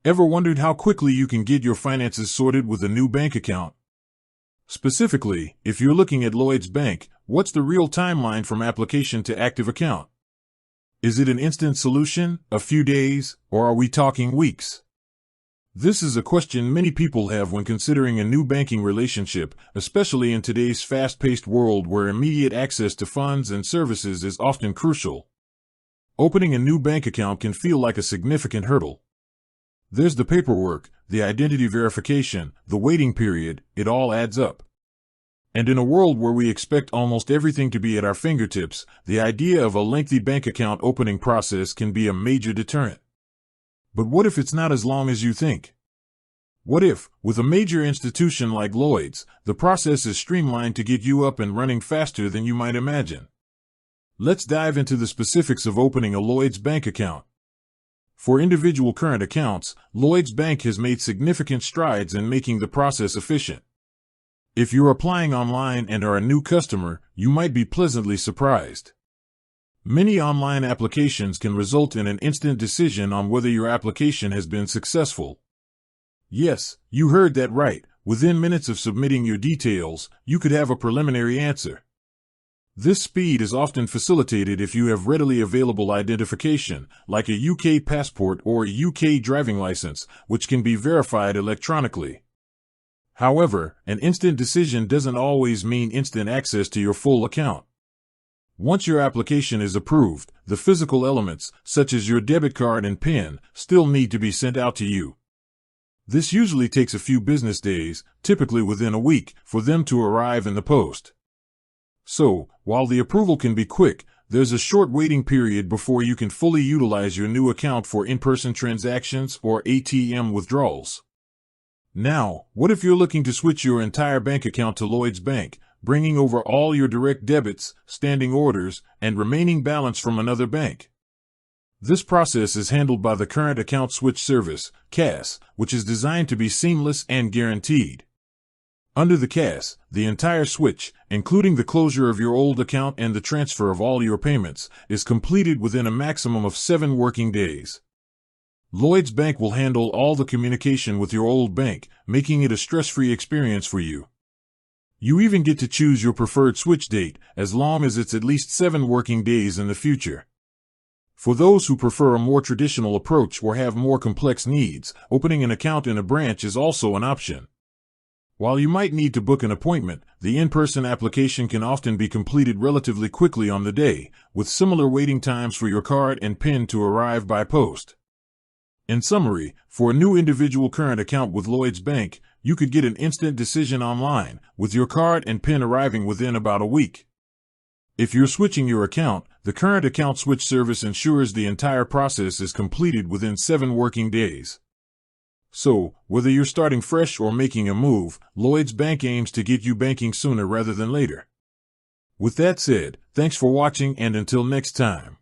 Ever wondered how quickly you can get your finances sorted with a new bank account? Specifically, if you're looking at Lloyds Bank, what's the real timeline from application to active account? Is it an instant solution, a few days, or are we talking weeks? This is a question many people have when considering a new banking relationship, especially in today's fast-paced world where immediate access to funds and services is often crucial. Opening a new bank account can feel like a significant hurdle. There's the paperwork, the identity verification, the waiting period, it all adds up. And in a world where we expect almost everything to be at our fingertips, the idea of a lengthy bank account opening process can be a major deterrent. But what if it's not as long as you think? What if, with a major institution like Lloyds, the process is streamlined to get you up and running faster than you might imagine? Let's dive into the specifics of opening a Lloyds Bank account. For individual current accounts, Lloyds Bank has made significant strides in making the process efficient. If you're applying online and are a new customer, you might be pleasantly surprised. Many online applications can result in an instant decision on whether your application has been successful. Yes, you heard that right. Within minutes of submitting your details, you could have a preliminary answer. This speed is often facilitated if you have readily available identification, like a UK passport or a UK driving license, which can be verified electronically. However, an instant decision doesn't always mean instant access to your full account. Once your application is approved, the physical elements, such as your debit card and PIN, still need to be sent out to you. This usually takes a few business days, typically within a week, for them to arrive in the post. So, while the approval can be quick, there's a short waiting period before you can fully utilize your new account for in-person transactions or ATM withdrawals. Now, what if you're looking to switch your entire bank account to Lloyds Bank, bringing over all your direct debits, standing orders, and remaining balance from another bank? This process is handled by the Current Account Switch Service, CAS, which is designed to be seamless and guaranteed. Under the CAS, the entire switch, including the closure of your old account and the transfer of all your payments, is completed within a maximum of 7 working days. Lloyds Bank will handle all the communication with your old bank, making it a stress-free experience for you. You even get to choose your preferred switch date, as long as it's at least 7 working days in the future. For those who prefer a more traditional approach or have more complex needs, opening an account in a branch is also an option. While you might need to book an appointment, the in-person application can often be completed relatively quickly on the day, with similar waiting times for your card and PIN to arrive by post. In summary, for a new individual current account with Lloyds Bank, you could get an instant decision online, with your card and PIN arriving within about a week. If you're switching your account, the Current Account Switch Service ensures the entire process is completed within 7 working days. So, whether you're starting fresh or making a move, Lloyds Bank aims to get you banking sooner rather than later. With that said, thanks for watching and until next time.